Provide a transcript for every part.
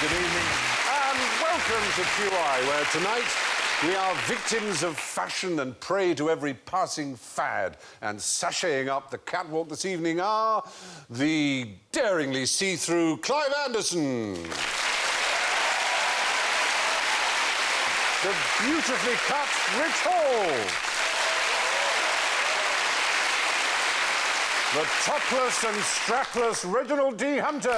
good evening, and welcome to QI, where tonight we are victims of fashion and prey to every passing fad. And sashaying up the catwalk this evening are the daringly see-through Clive Anderson, the beautifully cut Rich Hall, the topless and strapless Reginald D. Hunter,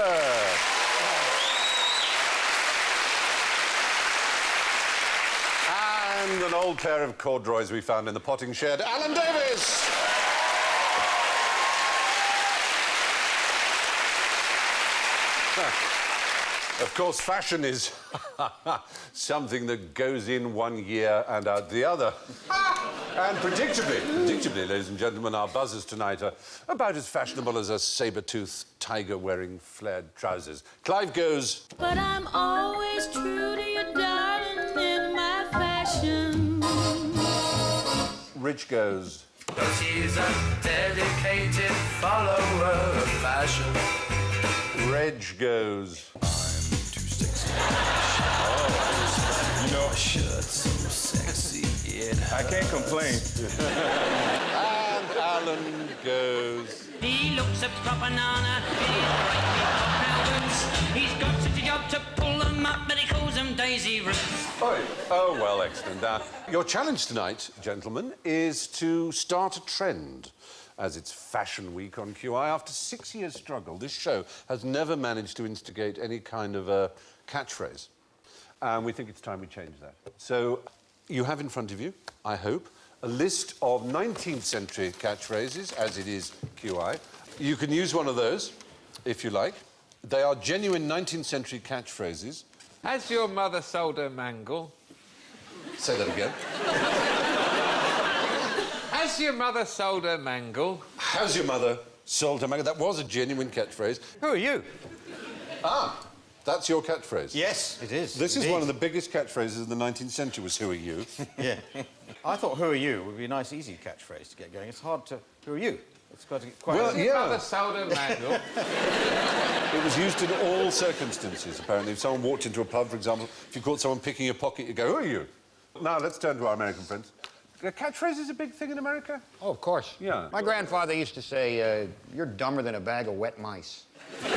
and an old pair of corduroys we found in the potting shed, Alan Davis. Of course, fashion is something that goes in one year and out the other. And predictably, ladies and gentlemen, our buzzers tonight are about as fashionable as a saber-toothed tiger wearing flared trousers. Clive goes... But I'm always true to you, darling, in my fashion. Rich goes... She's a dedicated follower of fashion. Reg goes... You know, shirt's so sexy, I can't complain. And Alan goes... He looks a proper nana, he's got such a job to pull them up, but he calls them daisy roots. Oh, well, excellent. Your challenge tonight, gentlemen, is to start a trend. As it's Fashion Week on QI, after 6 years' struggle, this show has never managed to instigate any kind of a catchphrase. And we think it's time we change that. So, you have in front of you, I hope, a list of 19th century catchphrases, as it is QI. You can use one of those, if you like. They are genuine 19th century catchphrases. Has your mother sold her mangle? Say that again. Has your mother sold her mangle? Has your mother sold her mango? That was a genuine catchphrase. Who are you? Ah, that's your catchphrase? Yes, it is. This is one of the biggest catchphrases of the 19th century was, who are you? Yeah. I thought who are you would be a nice, easy catchphrase to get going. It's hard to... Who are you? It's got to get quite... Well, Has your mother sold her mangle? It was used in all circumstances, apparently. If someone walked into a pub, for example, if you caught someone picking your pocket, you go, who are you? Now, let's turn to our American friends. Catchphrase is a big thing in America? Oh, of course. Yeah. My grandfather used to say, you're dumber than a bag of wet mice. Very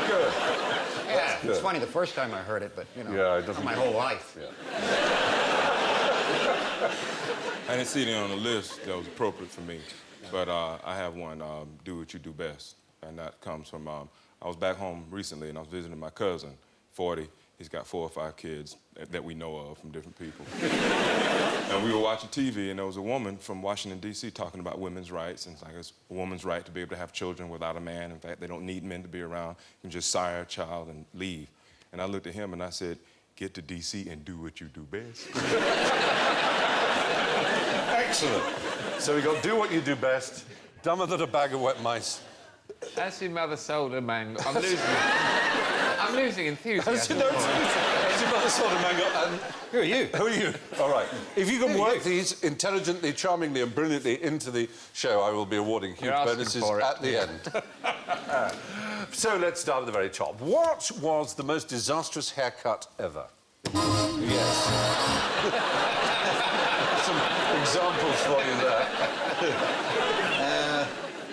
good. Yeah, it's funny the first time I heard it, but, you know, Yeah, it doesn't... my whole life. Yeah. I didn't see it on the list that was appropriate for me, but I have one, do what you do best, and that comes from, I was back home recently and I was visiting my cousin, 40. He's got 4 or 5 kids that we know of from different people. And we were watching TV, and there was a woman from Washington, D.C. talking about women's rights, and it's like it's a woman's right to be able to have children without a man. In fact, they don't need men to be around. You can just sire a child and leave. And I looked at him and I said, get to D.C. and do what you do best. Excellent. So we got do what you do best, dumber than a bag of wet mice. Has your mother sold her mangle? I'm losing enthusiasm. Has your mother sold a mango? And Who are you? who are you? All right. If you can work these intelligently, charmingly and brilliantly into the show, I will be awarding huge bonuses at the end. So let's start at the very top. What was the most disastrous haircut ever? Yes. Some examples for you there.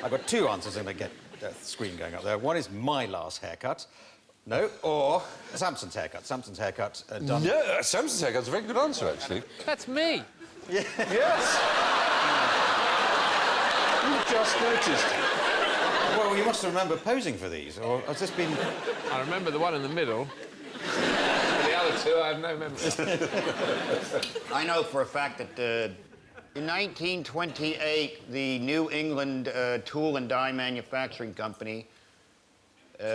I've got 2 answers. I'm going to get the screen going up there. One is my last haircut. No, or Samson's haircut. Samson's haircut done... No, Samson's haircut's a very good answer, actually. That's me. Yeah. Yes. You've just noticed. Well, you must remember posing for these, or has this been... I remember the one in the middle. The other 2, I have no memory. I know for a fact that in 1928, the New England Tool and Die Manufacturing Company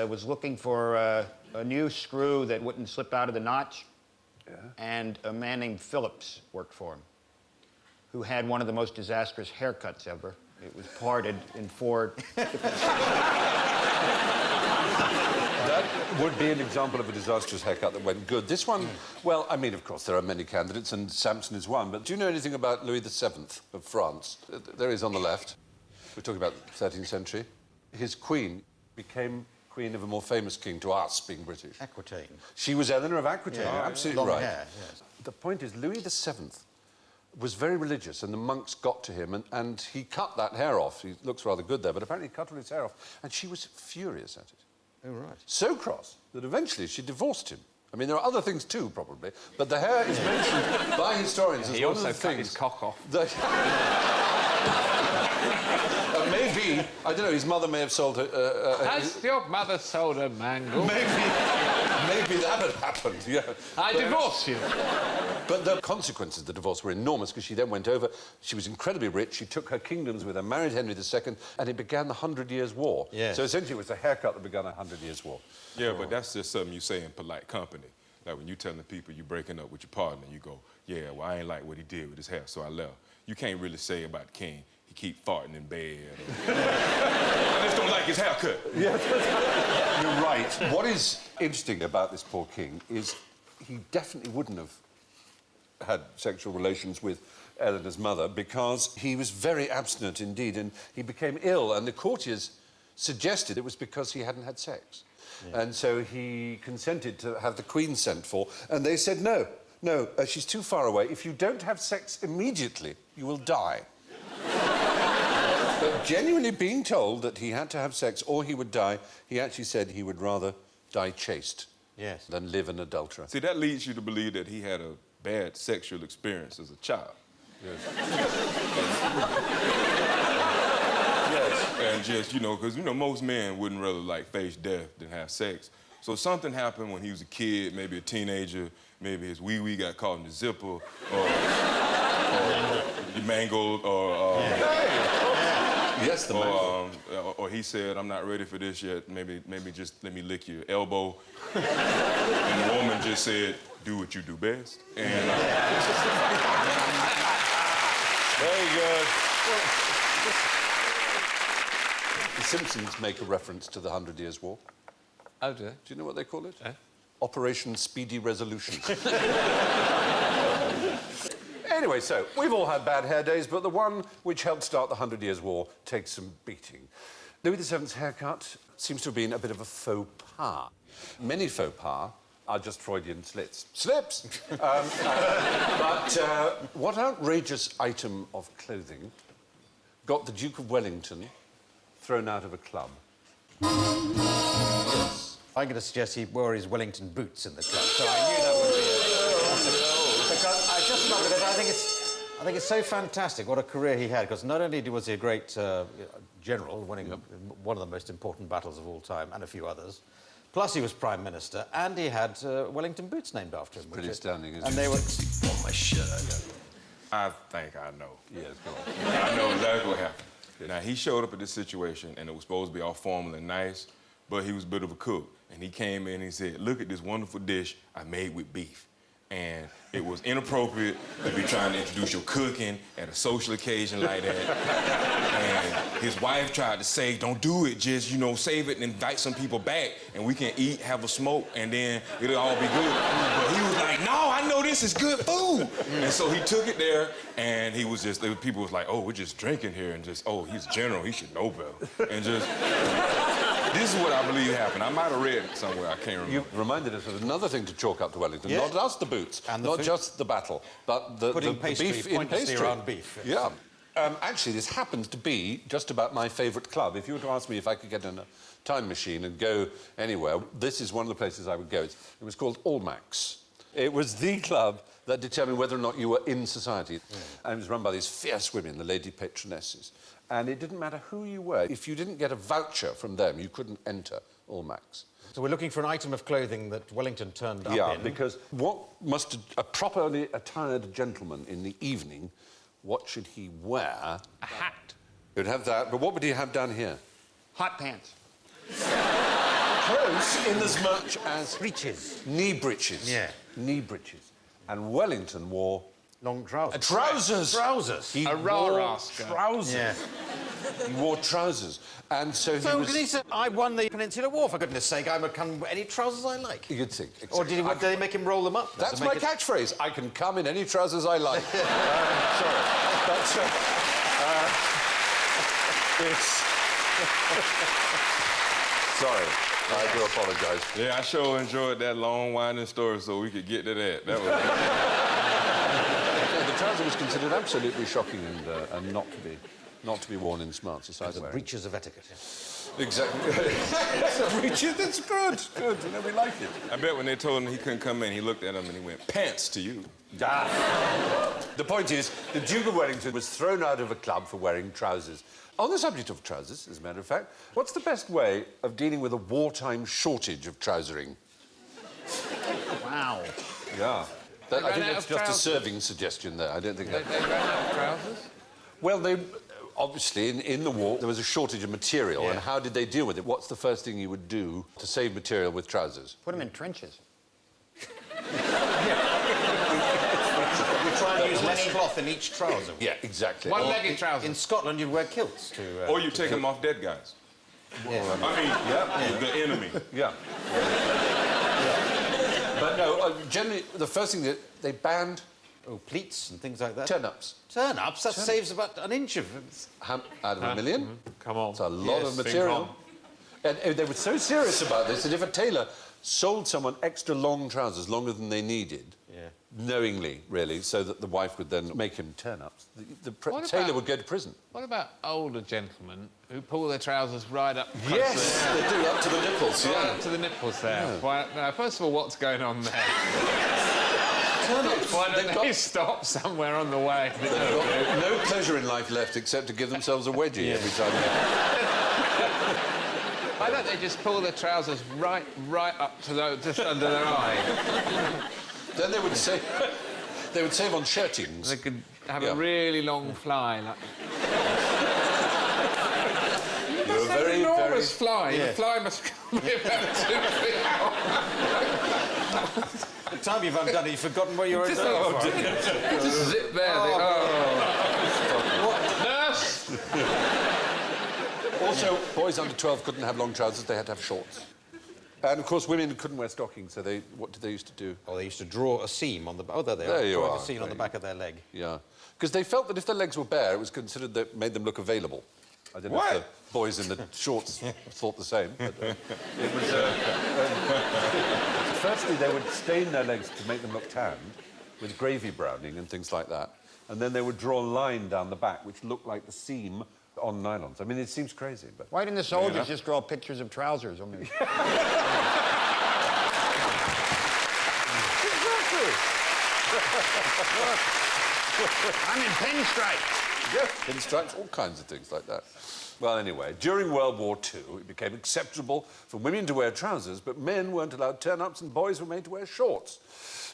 was looking for a new screw that wouldn't slip out of the notch. Yeah. And a man named Phillips worked for him, who had one of the most disastrous haircuts ever. It was parted in 4 That would be an example of a disastrous haircut that went good. This one, well, I mean, of course, there are many candidates, and Samson is one, but do you know anything about Louis VII of France? There he is on the left. We're talking about the 13th century. His queen became queen of a more famous king to us, being British. Aquitaine. She was Eleanor of Aquitaine, absolutely Long right. hair, yes. The point is, Louis VII was very religious, and the monks got to him, and he cut that hair off. He looks rather good there, but apparently he cut all his hair off, and she was furious at it. Oh, right. So cross that eventually she divorced him. I mean, there are other things too, probably, but the hair is mentioned by historians as He one of also the cut things... his cock off. That maybe, I don't know, his mother may have sold her... Has your mother sold a mangle? Maybe that had happened, yeah. I divorce you. But the consequences of the divorce were enormous, because she then went over, she was incredibly rich, she took her kingdoms with her, married Henry II, and it began the 100 Years' War. Yes. So essentially it was the haircut that began a 100 Years' War. Yeah, but that's just something you say in polite company. Like when you telling people you're breaking up with your partner, you go, yeah, well, I ain't like what he did with his hair, so I left. You can't really say about the king, he keep farting in bed. Or... I just don't like his haircut. Yeah, you're right. What is interesting about this poor king is he definitely wouldn't have had sexual relations with Eleanor's mother because he was very abstinent indeed, and he became ill, and the courtiers suggested it was because he hadn't had sex. Yeah. And so he consented to have the Queen sent for, and they said, no, she's too far away. If you don't have sex immediately, you will die. But genuinely being told that he had to have sex or he would die, he actually said he would rather die chaste than live an adulterer. See, that leads you to believe that he had a bad sexual experience as a child. Yes. And just, you know, because, you know, most men wouldn't rather, like, face death than have sex. So something happened when he was a kid, maybe a teenager, maybe his wee-wee got caught in the zipper, or he mangled, or... Yes, the mangle. Or he said, I'm not ready for this yet, maybe just let me lick your elbow. And the woman just said, do what you do best. And... Very good. The Simpsons make a reference to the 100 Years' War. Oh, do they? Do you know what they call it? Eh? Operation Speedy Resolution. Anyway, so we've all had bad hair days, but the one which helped start the 100 Years' War takes some beating. Louis VII's haircut seems to have been a bit of a faux pas. Many faux pas are just Freudian slits. Slips! But what outrageous item of clothing got the Duke of Wellington thrown out of a club? Yes. I'm going to suggest he wore his Wellington boots in the club, so I knew that would be because I just love it. I think it's so fantastic what a career he had, because not only was he a great general, winning one of the most important battles of all time, and a few others, plus he was Prime Minister, and he had Wellington boots named after him. Pretty astounding, isn't it? And they were on my shirt. I think I know. Yes, go on. I know exactly what happened. Now, he showed up at this situation, and it was supposed to be all formal and nice, but he was a bit of a cook. And he came in and he said, look at this wonderful dish I made with beef. And it was inappropriate to be trying to introduce your cooking at a social occasion like that. And his wife tried to say, don't do it, just, you know, save it and invite some people back, and we can eat, have a smoke, and then it'll all be good. But he was like, no, I know this is good food. And so he took it there, and he was just, people was like, oh, we're just drinking here, and just, oh, he's general, he should know better. And just... This is what I believe happened. I might have read it somewhere, I can't remember. You reminded us of another thing to chalk up to Wellington. Yeah. Not just the boots, and the not food. Just the battle, but the beef in pastry. Around beef. Yeah. Actually, this happens to be just about my favourite club. If you were to ask me if I could get in a time machine and go anywhere, this is one of the places I would go. It was called Almack's. It was the club that determined whether or not you were in society. And it was run by these fierce women, the lady patronesses. And it didn't matter who you were. If you didn't get a voucher from them, you couldn't enter Almack's. So we're looking for an item of clothing that Wellington turned up in. Yeah, because what must a properly attired gentleman in the evening, what should he wear? A hat. He'd have that, but what would he have down here? Hot pants. Close in as much as... Breeches. Knee breeches. Yeah. Knee breeches. And Wellington wore... Long trousers. Trousers! Trousers. He A wore rah-rah skirt. trousers. Yeah. He wore trousers. And so So he was... I won the Peninsular War, for goodness sake. I can wear any trousers I like. You'd think. Or did they make him roll them up? That's my catchphrase. I can come in any trousers I like. Sorry. That's... it's... Sorry. I do apologise. Yeah, I sure enjoyed that long, winding story so we could get to that. That was... The trouser was considered absolutely shocking and not to be worn in smart society. Breaches of etiquette. Exactly. That's good. Good. You know, we like it. I bet when they told him he couldn't come in, he looked at him and he went, "Pants to you." Ah. The point is, the Duke of Wellington was thrown out of a club for wearing trousers. On the subject of trousers, as a matter of fact, what's the best way of dealing with a wartime shortage of trousering? Wow. Yeah. I think out that's of just trousers. a serving suggestion there. I don't think They that... ran out of trousers? Well, they... Obviously, in the war, there was a shortage of material, and how did they deal with it? What's the first thing you would do to save material with trousers? Put them in trenches. You try and use less cloth in each trouser. Yeah, exactly. One-legged trousers. In Scotland, you'd wear kilts to... Or you take them off dead guys. I mean, the enemy. Yeah. But no, generally, the first thing that they banned... Oh, pleats and things like that. Turn-ups. Turn-ups? That saves about an inch of... Out of a million. Come on. It's a lot of material. And they were so serious about this that if a tailor sold someone extra long trousers, longer than they needed, knowingly, really, so that the wife would then make him turn-ups, the tailor would go to prison. What about older gentlemen who pull their trousers right up close Yes, to they do, up to the nipples, right yeah. up to the nipples there. Yeah. Why, now, first of all, what's going on there? Why don't they stop somewhere on the way? They've got no pleasure in life left except to give themselves a wedgie every time. Why don't they just pull their trousers right up to just under their eye? Then they would save on shirtings. They could have a really long fly. Like... You're That's an enormous fly. The fly must be about 2 feet long. The time you've undone it, you've forgotten where you were Just zip there. Nurse! Also, boys under 12 couldn't have long trousers, they had to have shorts. And, of course, women couldn't wear stockings, so what did they used to do? Oh, they used to draw a seam on the... Oh, there they are. There you Drawing are. a seam on the back of their leg. Yeah. Because they felt that if their legs were bare, it was considered that made them look available. I don't know if the boys in the shorts thought the same, but it was... Firstly, they would stain their legs to make them look tanned, with gravy browning and things like that. And then they would draw a line down the back, which looked like the seam on nylons. I mean, it seems crazy, but... Why didn't the soldiers just draw pictures of trousers on their... I'm in pinstripes. Yeah, pinstripes, all kinds of things like that. Well, anyway, during World War II, it became acceptable for women to wear trousers, but men weren't allowed turn-ups and boys were made to wear shorts.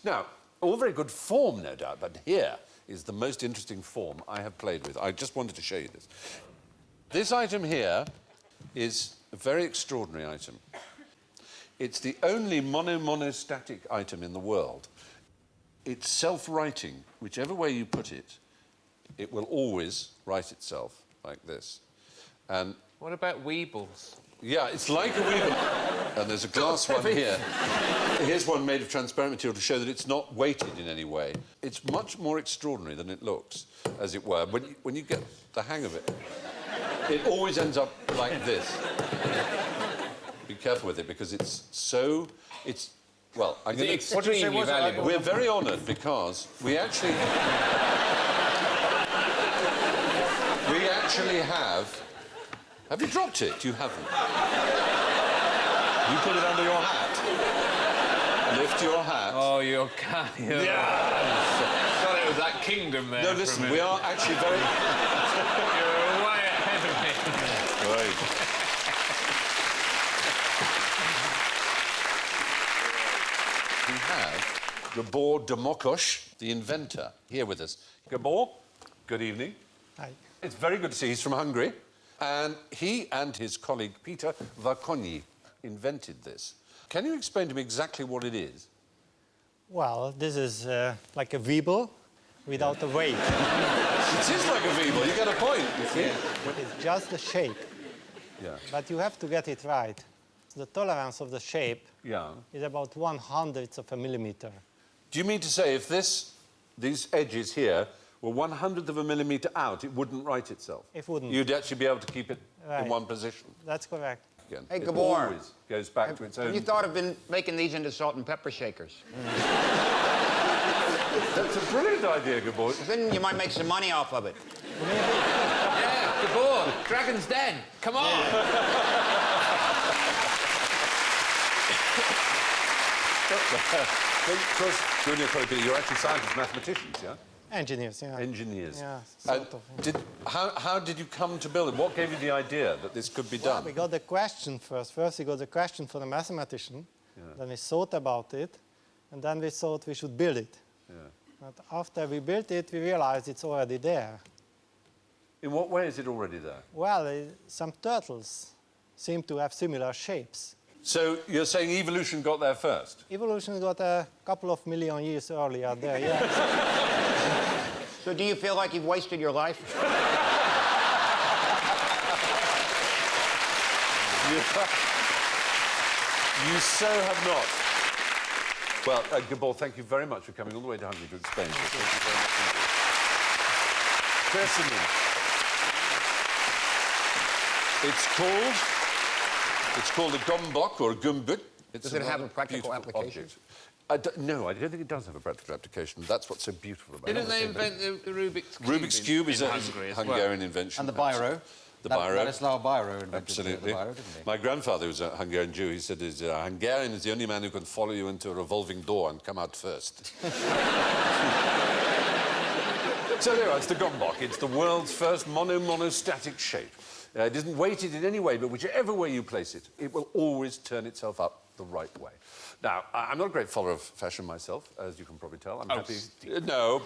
Now, all very good form, no doubt, but here is the most interesting form I have played with. I just wanted to show you this. This item here is a very extraordinary item. It's the only monostatic item in the world. It's self-writing. Whichever way you put it, it will always write itself like this. And What about Weebles? yeah, it's like a weevil. And there's a glass one here. Here's one made of transparent material to show that it's not weighted in any way. It's much more extraordinary than it looks, as it were. When you get the hang of it, it always ends up like this. Be careful with it, because it's so... Well, I'm going to... Extremely valuable. We're very honoured because we actually have... Have you dropped it? You haven't. You put it under your hat. Lift your hat. Oh, you're kind of... Yeah! thought it was that kingdom there. No, listen, we are actually very... You're way ahead of me. Right. We have Gabor Demokosh, the inventor, here with us. Gabor, good evening. Hi. It's very good to see you. He's from Hungary. And he and his colleague, Peter Vaconi, invented this. Can you explain to me exactly what it is? Well, this is like a Weeble without a weight. It is like a Weeble, you get a point, you see? It's just the shape, Yeah. but you have to get it right. The tolerance of the shape Yeah. is about 1/100th of a millimeter. Do you mean to say if these edges here were 1/100th of a millimetre out, it wouldn't right itself? It wouldn't. You'd actually be able to keep it in Right. one position. That's correct. again. Hey, It Gabor. always goes back to its own... Have you thought of making these into salt and pepper shakers? That's a brilliant idea, Gabor. Then you might make some money off of it. Yeah, Gabor, Dragon's Den. Come on. Of course, Junior Colby, you're actually scientists, mathematicians, yeah? Engineers, yeah. Engineers. Yeah, And sort of. how did you come to build it? What gave you the idea that this could be Well, done? we got the question first. First, we got the question for the mathematician. Then we thought about it, and then we thought we should build it. But after we built it, we realized it's already there. In what way is it already there? Well, some turtles seem to have similar shapes. So you're saying evolution got there first? Evolution got a couple of million years earlier there, yeah. So do you feel like you've wasted your life? You so have not. Well, Gabor, thank you very much for coming all the way to Hungary to explain this. Thank you very much indeed. Specimen. It's called a gomboc or a gomboc. Does it have a practical application? No, I don't think it does have a practical application. That's what's so beautiful about it. Didn't they invent the Rubik's Cube? Rubik's Cube is a Hungary as well? Hungarian invention. And the biro. The biro. Ladislav Biro invented Absolutely. the biro, didn't he? My grandfather was a Hungarian Jew. He said, Hungarian is the only man who can follow you into a revolving door and come out first. So there, it's the gomboc. It's the world's first monostatic shape. It isn't weighted in any way, but whichever way you place it, it will always turn itself up the right way. Now, I'm not a great follower of fashion myself, as you can probably tell. I'm happy... No,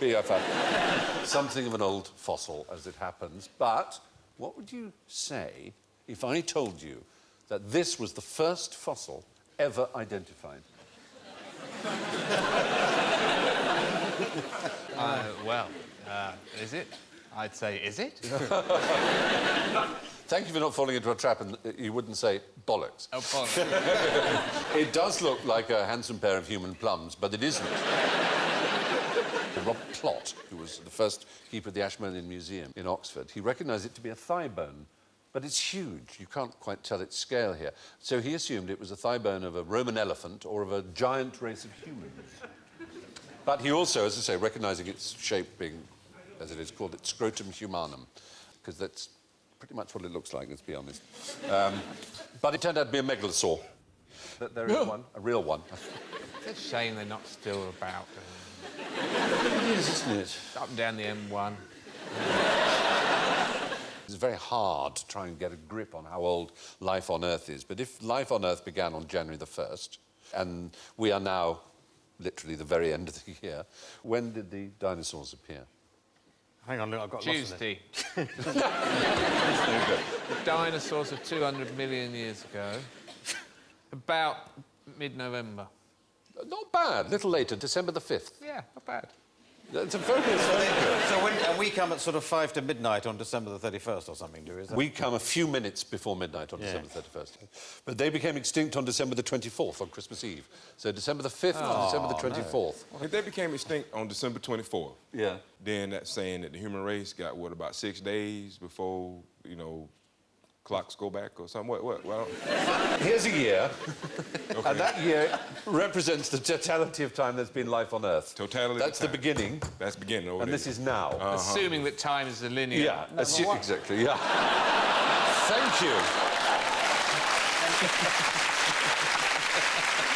something of an old fossil, as it happens. But what would you say if I told you that this was the first fossil ever identified? Is it? I'd say, is it? Thank you for not falling into a trap, and you wouldn't say bollocks. Oh, bollocks. It does look like a handsome pair of human plums, but it isn't. Rob Plott, who was the first keeper of the Ashmolean Museum in Oxford, he recognised it to be a thigh bone, but it's huge. You can't quite tell its scale here. So he assumed it was a thigh bone of a Roman elephant or of a giant race of humans. But he also, as I say, recognising its shape being, as it is called, its scrotum humanum, because that's pretty much what it looks like, let's be honest. But it turned out to be a megalosaur. There is one, a real one. It's a shame they're not still about. It is, isn't it? Up and down the M1. It's very hard to try and get a grip on how old life on Earth is. But if life on Earth began on January the 1st, and we are now literally the very end of the year, when did the dinosaurs appear? Hang on, look, I've got Tuesday. The dinosaurs are 200 million years ago. About mid-November. Not bad. A little later, December the 5th. Yeah, not bad. It's a very good. And we come at sort of 5 to midnight on December the 31st or something, do we? Is that... We come a few minutes before midnight on December the 31st. But they became extinct on December the 24th, on Christmas Eve. So December the 5th to December the 24th. No. If they became extinct on December 24th, yeah, then that's saying that the human race got, what, about 6 days before, you know, clocks go back or something? What? Well, here's a year, okay. and that year represents the totality of time there's been life on Earth. Totality That's of the time. beginning. That's beginning over And there. this is now. Assuming that time is a linear. Yeah, exactly, yeah. Thank you.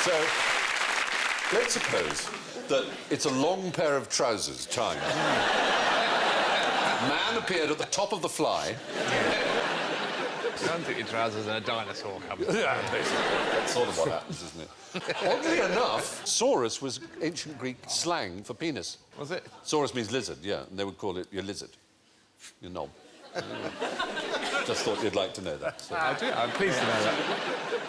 So, let's suppose that it's a long pair of trousers, time. Man appeared at the top of the fly. I don't think your trousers and a dinosaur comes. Yeah, basically. That's sort of what happens, isn't it? Oddly enough, saurus was ancient Greek slang for penis. Was it? Saurus means lizard, yeah, and they would call it your lizard, your knob. Just thought you'd like to know that. So. I do. I'm pleased to know that.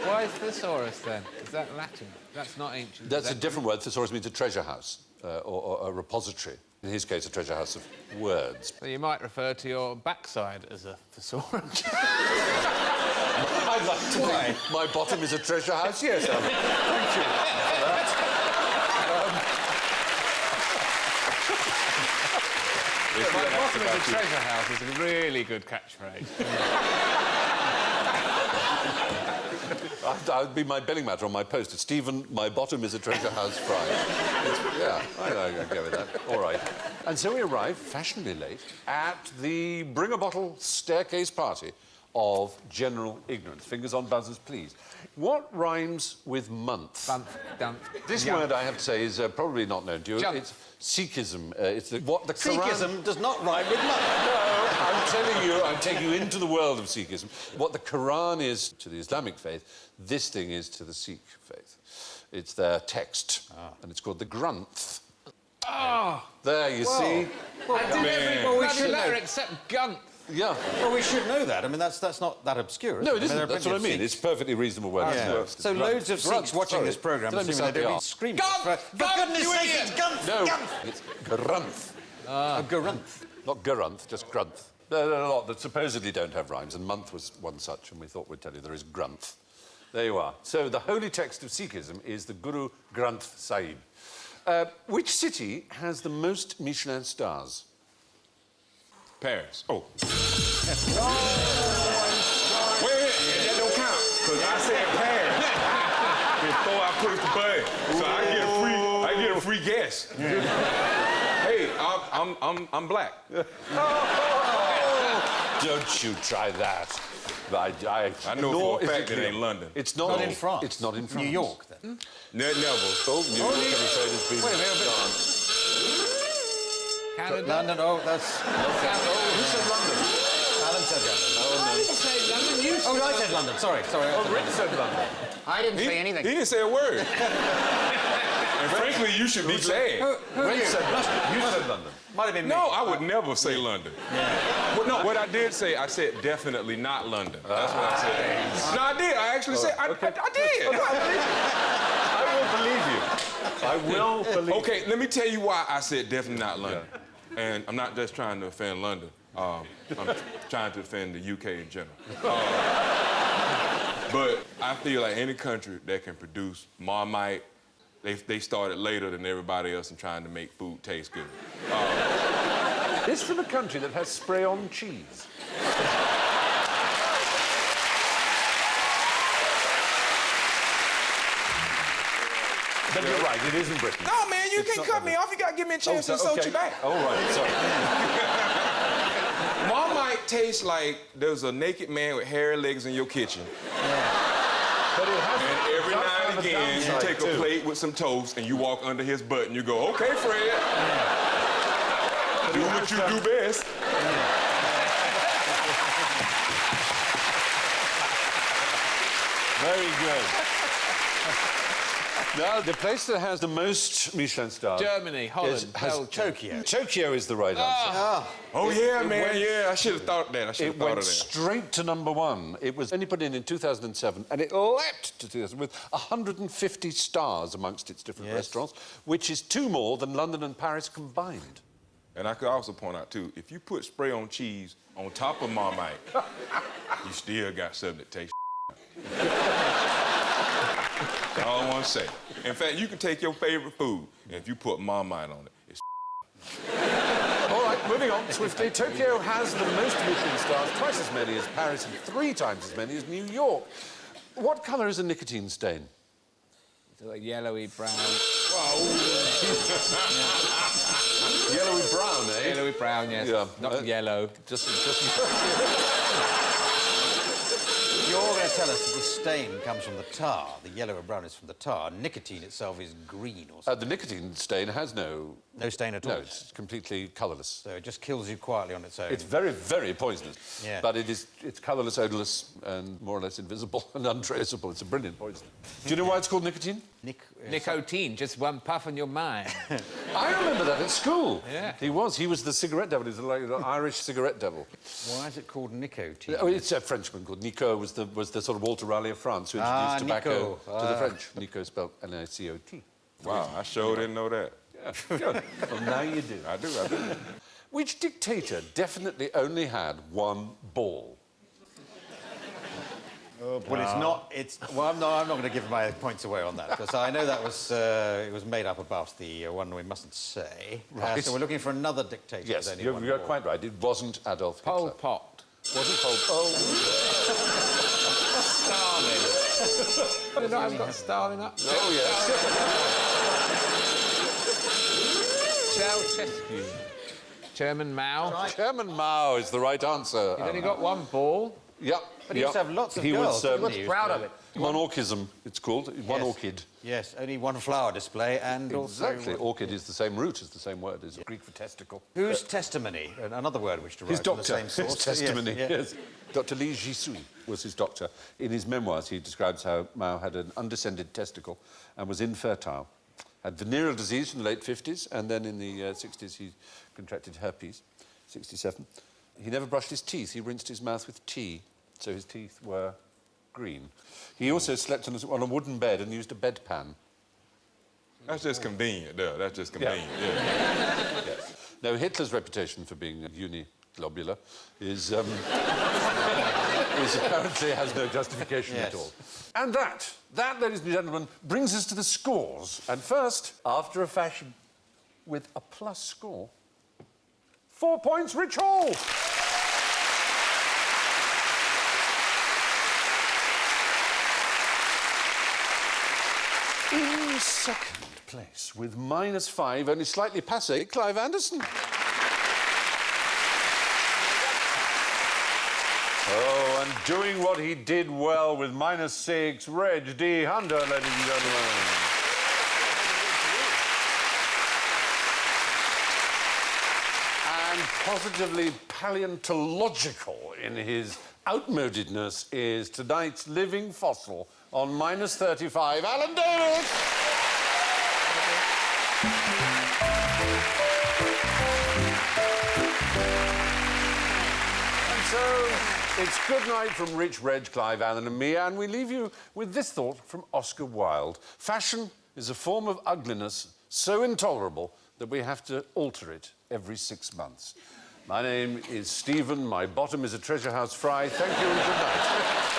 Why is thesaurus then? Is that Latin? That's not ancient. That's a different word. Thesaurus means a treasure house or a repository. In his case, a treasure house of words. So you might refer to your backside as a thesaurus. I'd like to think my bottom is a treasure house, yes, Alan. Thank you for that. My bottom is a treasure house is a really good catchphrase. I'd be my billing matter on my poster. Stephen, my bottom is a treasure house fry. Yeah, I go with that. All right. And so we arrive, fashionably late, at the bring-a-bottle staircase party of general ignorance. Fingers on buzzers, please. What rhymes with month? Dump. This word, I have to say, is probably not known to you. Jump. It's Sikhism. It's what the Quran... Sikhism does not rhyme with month. No, I'm telling you, I'm taking you into the world of Sikhism. What the Quran is to the Islamic faith, this thing is to the Sikh faith. It's their text, and it's called the Granth. Oh! There, you see? Well, I did every Well, we bloody should letter know. except Gunt. Yeah. Well, we should know that. I mean, that's not that obscure, is No, it? it isn't. There are That's plenty what I of mean. Sikhs. It's a perfectly reasonable word. Yeah. Yeah. So loads of Sikhs watching this programme, Did I assuming miss they'd out be the screaming. Gunt! For Gunt, goodness you sake, idiot! it's Gunth! No, Gunth! it's Granth. A Gurunth. Not Gurunth, just Grunth. There are a lot that supposedly don't have rhymes, and month was one such, and we thought we'd tell you there is Grunth. There you are. So the holy text of Sikhism is the Guru Granth Sahib. Which city has the most Michelin stars? Paris. Oh. Wait, that don't count. Because I said Paris before I pushed the button. So I get a free guess. Hey, I'm black. Don't you try that. I know nor for a is fact it ain't London. It's not, Not in France. It's not in France. New York, then. Never. Oh, New York, I'm afraid, has been gone. Canada. London, oh, that's... Who said London? Alan said London. I didn't say London, you Oh, I said London, sorry. Oh, Rick said London. I didn't say anything. He didn't say a word. And frankly, you should be glad. Rick said London. You said London. Might have been me. No, I would never say London. Well, no, what I did say, I said definitely not London. That's what I said. No, I did. I actually said, I did. I will believe you. Okay, let me tell you why I said definitely not London. And I'm not just trying to offend London. I'm trying to offend the UK in general. But I feel like any country that can produce Marmite, they started later than everybody else in trying to make food taste good. This from a country that has spray-on cheese. But you're right, it isn't Britain. No, man, you It's can not cut London. me off. You gotta give me a chance to okay. insult you back. Oh, right, sorry. Marmite tastes like there's a naked man with hairy legs in your kitchen. But it has... And every it does now have and a again, you downside, take too. a plate with some toast and you walk under his butt and you go, okay, Fred. Do what you do best. Very good. Now, the place that has the most Michelin stars... Germany, Holland, has Belgium. Tokyo. Tokyo is the right answer. Oh, yeah, man, yeah. I should have thought that. I should have It thought went of that. straight to #1. It was only put in 2007, and it leapt to 2000 with 150 stars amongst its different restaurants, which is 2 more than London and Paris combined. And I could also point out, too, if you put spray-on cheese on top of Marmite, you still got something that tastes That's all I want to say. In fact, you can take your favorite food, and if you put Marmite on it, it's All right, moving on swiftly. Tokyo has the most Michelin stars, twice as many as Paris and 3 times as many as New York. What colour is a nicotine stain? It's like yellowy brown. Yellowy brown, eh? Yellowy brown, yes. Yeah. Not yellow. Just... You're going to tell us that the stain comes from the tar. The yellow and brown is from the tar. Nicotine itself is green or something. the nicotine stain has no... No stain at all. No, it's completely colourless. So it just kills you quietly on its own. It's very, very poisonous. Yeah. But it's colourless, odourless, and more or less invisible and untraceable. It's a brilliant poison. Do you know why it's called nicotine? Nicotine, just one puff on your mind. I remember that at school. Yeah. He was the cigarette devil. He was like an Irish cigarette devil. Why is it called nicotine? Oh, it's a Frenchman called Nico. Was the sort of Walter Raleigh of France who introduced tobacco to the French. Nico spelled N-I-C-O-T. Wow, I sure didn't know that. Yeah. Good. Well, now you do. I do. Which dictator definitely only had 1 ball? Well, it's not. Well, I'm not going to give my points away on that because I know that was it was made up about the one we mustn't say. Right. So we're looking for another dictator. Yes, with only you're 1 ball. quite right. It wasn't Adolf Hitler. Pol Pot. Wasn't Pol... Oh. Stalin. You know, I've got style enough. Oh, yes. Ceausescu. Chairman Mao. Chairman Mao is the right answer. He's only got one ball. Yep. But he used to have lots of He girls. was, He was Proud of it. Monarchism, it's called. One Yes. orchid. Yes, only one flower display and Exactly. also... Orchid is the same root as the same word. It's Greek for testicle. Whose testimony? Another word which derives His from the doctor. same source. His testimony, Yes, yes. Dr. Li Jisui was his doctor. In his memoirs, he describes how Mao had an undescended testicle and was infertile. Had venereal disease in the late 50s, and then in the 60s he contracted herpes, 67. He never brushed his teeth. He rinsed his mouth with tea, so his teeth were green. He also slept on a wooden bed and used a bedpan. That's just convenient, there. That's just convenient, yeah. Yes. Now, Hitler's reputation for being uniglobular is apparently has no justification at all. And that, ladies and gentlemen, brings us to the scores. And first, after a fashion, with a plus score, 4 points, Rich Hall. In second place, with -5, only slightly passé, Clive Anderson. Oh, and doing what he did well with -6, Reg D. Hunter, ladies and gentlemen. And positively paleontological in his outmodedness is tonight's living fossil on -35, Alan Davis. And so it's good night from Rich, Reg, Clive, Alan and me, and we leave you with this thought from Oscar Wilde. Fashion is a form of ugliness so intolerable that we have to alter it every 6 months. My name is Stephen. My bottom is a treasure house fry. Thank you and good night.